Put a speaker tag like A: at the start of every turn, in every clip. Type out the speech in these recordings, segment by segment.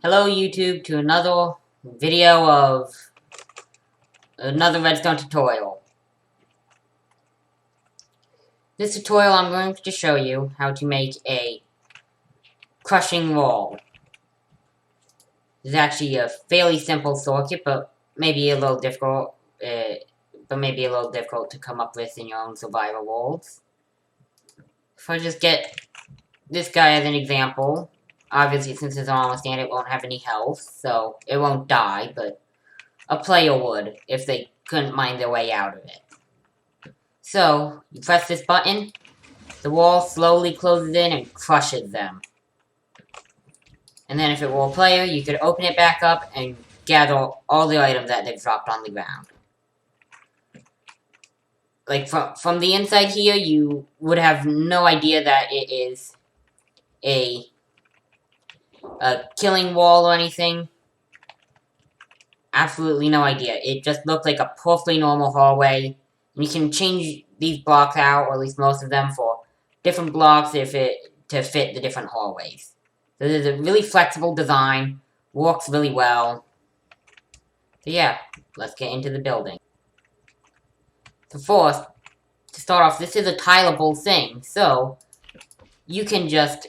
A: Hello YouTube to another video of another Redstone tutorial. This tutorial I'm going to show you how to make a crushing wall. It's actually a fairly simple circuit, but maybe a little difficult. To come up with in your own survival worlds. If I just get this guy as an example, obviously since it's on a stand, it won't have any health, so it won't die, but a player would if they couldn't mine their way out of it. So, you press this button, the wall slowly closes in and crushes them. And then if it were a player, you could open it back up and gather all the items that they've dropped on the ground. Like, from the inside here, you would have no idea that it is a killing wall or anything. Absolutely no idea. It just looked like a perfectly normal hallway. And you can change these blocks out, or at least most of them, for different blocks to fit the different hallways. So there's a really flexible design, works really well. So yeah, let's get into the building. So first, to start off, this is a tileable thing, so you can just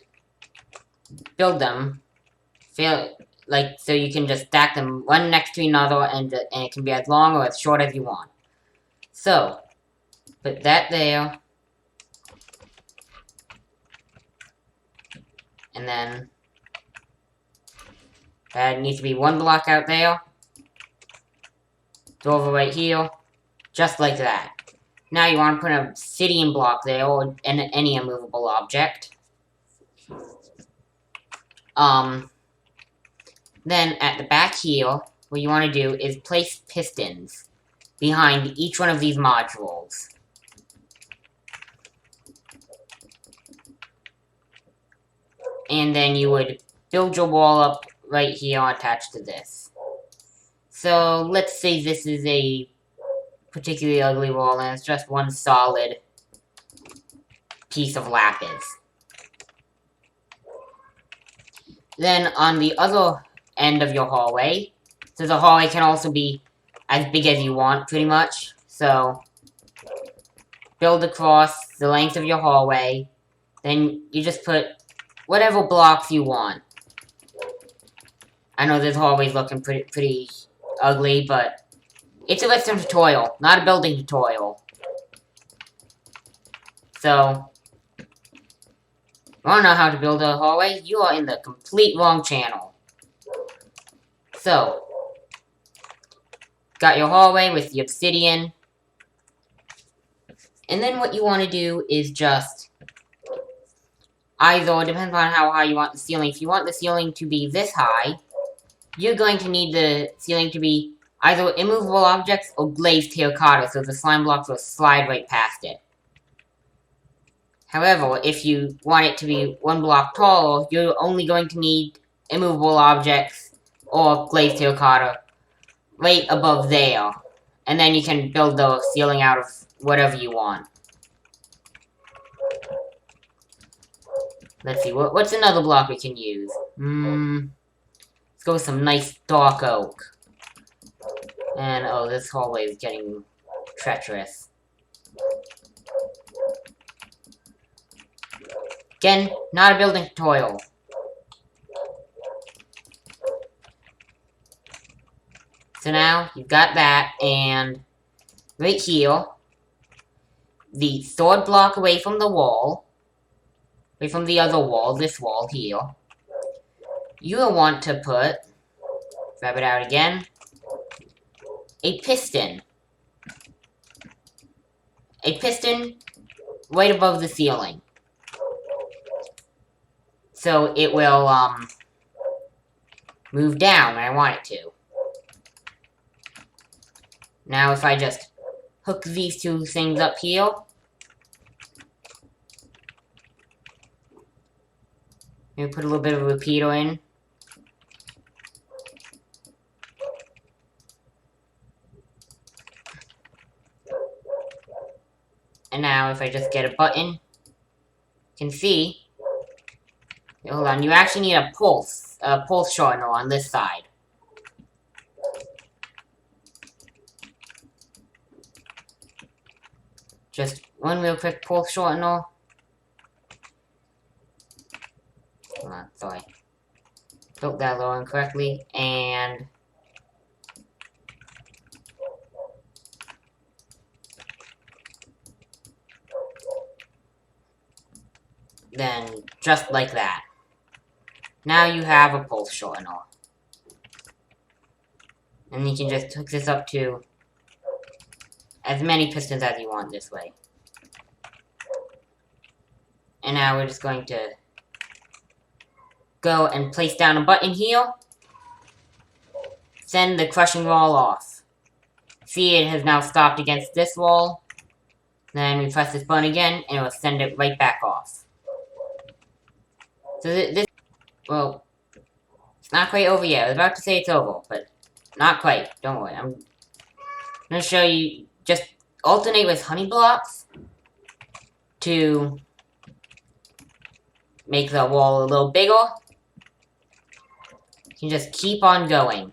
A: build them, so you can just stack them one next to another, and it can be as long or as short as you want. So, put that there, and then that needs to be one block out there, over right here, just like that. Now you want to put an obsidian block there, or any immovable object. Then at the back here, what you want to do is place pistons behind each one of these modules. And then you would build your wall up right here attached to this. So let's say this is a particularly ugly wall and it's just one solid piece of lapis. Then on the other end of your hallway, so the hallway can also be as big as you want, pretty much. So build across the length of your hallway, then you just put whatever blocks you want. I know this hallway's looking pretty ugly, but it's a Redstone tutorial, not a building tutorial. So, want to know how to build a hallway? You are in the complete wrong channel. So, got your hallway with the obsidian. And then what you want to do is just either, depends on how high you want the ceiling. If you want the ceiling to be this high, you're going to need the ceiling to be either immovable objects or glazed terracotta, so the slime blocks will slide right past it. However, if you want it to be one block taller, you're only going to need immovable objects or glazed terracotta right above there. And then you can build the ceiling out of whatever you want. Let's see, what's another block we can use? Let's go with some nice dark oak. And, oh, this hallway is getting treacherous. Again, not a building tutorial. So now, you've got that, and right here, the third block away from the wall, away from the other wall, this wall here, you will want to put, grab it out again, a piston. A piston right above the ceiling. So it will, move down when I want it to. Now if I just hook these two things up here, maybe put a little bit of a repeater in. And now if I just get a button, you can see, hold on, you actually need a pulse. a pulse shortener on this side. Just one real quick pulse shortener. Hold on, sorry. Built that low incorrectly, and then just like that. Now you have a pulse shortener. And you can just hook this up to as many pistons as you want this way. And now we're just going to go and place down a button here. Send the crushing wall off. See, it has now stopped against this wall. Then we press this button again, and it will send it right back off. So this, well, it's not quite over yet. I was about to say it's over, but not quite. Don't worry. I'm going to show you, just alternate with honey blocks to make the wall a little bigger. You can just keep on going.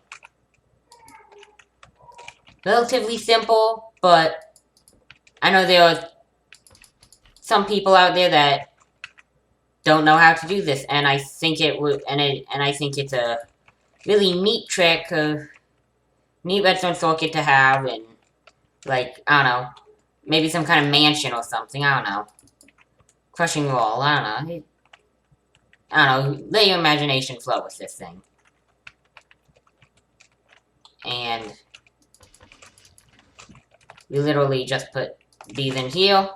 A: Relatively simple, but I know there are some people out there that don't know how to do this, and I think it would, and I think it's a really neat trick, neat redstone circuit to have, and like, I don't know, maybe some kind of mansion or something, I don't know. Crushing wall, I don't know. I don't know, let your imagination flow with this thing. And you literally just put these in here.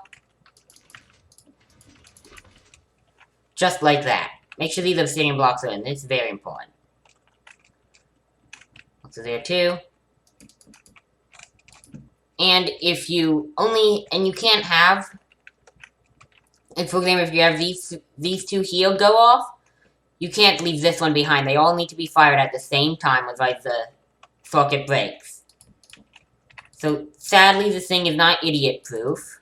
A: Just like that. Make sure these obsidian blocks are in. It's very important. So there too. And if you only, and you can't have, and for example, if you have these two here go off, you can't leave this one behind. They all need to be fired at the same time, otherwise the circuit breaks. So sadly, this thing is not idiot-proof.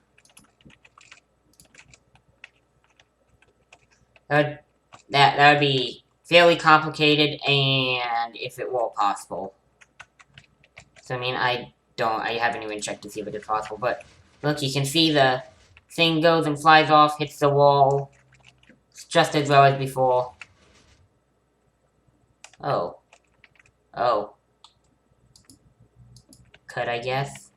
A: That would be fairly complicated, and if it were possible. So I mean, I haven't even checked to see if it is possible, but look, you can see the thing goes and flies off, hits the wall. It's just as well as before. Oh. Oh. Could I guess?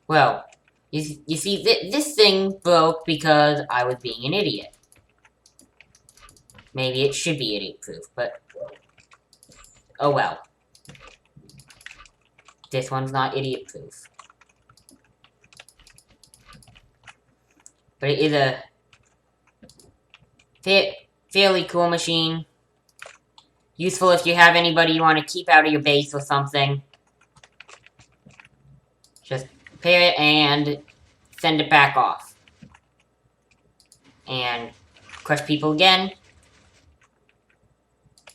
A: Well, you see, this thing broke because I was being an idiot. Maybe it should be idiot-proof, but oh well. This one's not idiot-proof. But it is a fairly cool machine. Useful if you have anybody you want to keep out of your base or something. Just repair it and send it back off. And crush people again.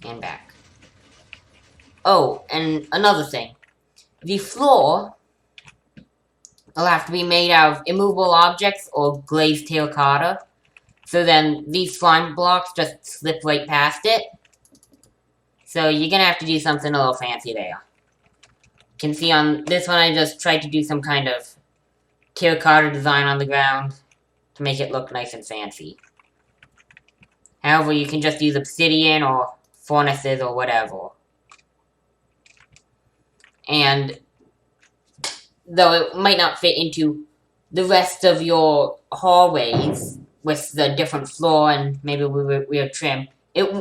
A: And back. Oh, and another thing. The floor will have to be made out of immovable objects or glazed terracotta. So then these slime blocks just slip right past it. So you're gonna have to do something a little fancy there. You can see on this one I just tried to do some kind of terracotta design on the ground to make it look nice and fancy. However, you can just use obsidian or furnaces or whatever. And though it might not fit into the rest of your hallways with the different floor and maybe weird trim, it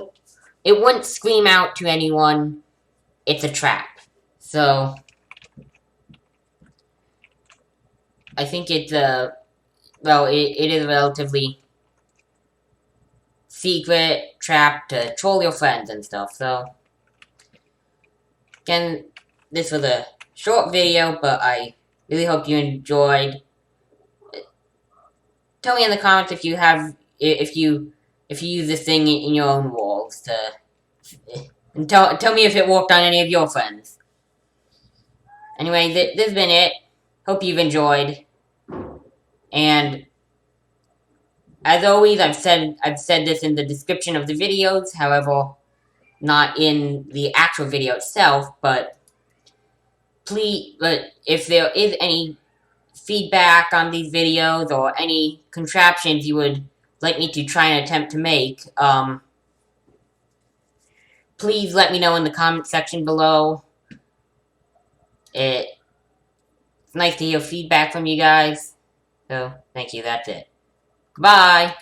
A: wouldn't scream out to anyone, it's a trap. So I think it's well, it is a relatively secret trap to troll your friends and stuff, so again, this was a short video, but I really hope you enjoyed. Tell me in the comments if you have, if you use this thing in your own walls to, and tell me if it worked on any of your friends. Anyway, this has been it. Hope you've enjoyed, and As always, I've said this in the description of the videos, however, not in the actual video itself, but if there is any feedback on these videos or any contraptions you would like me to try and attempt to make, please let me know in the comment section below. It's nice to hear feedback from you guys. So, thank you, that's it. Bye!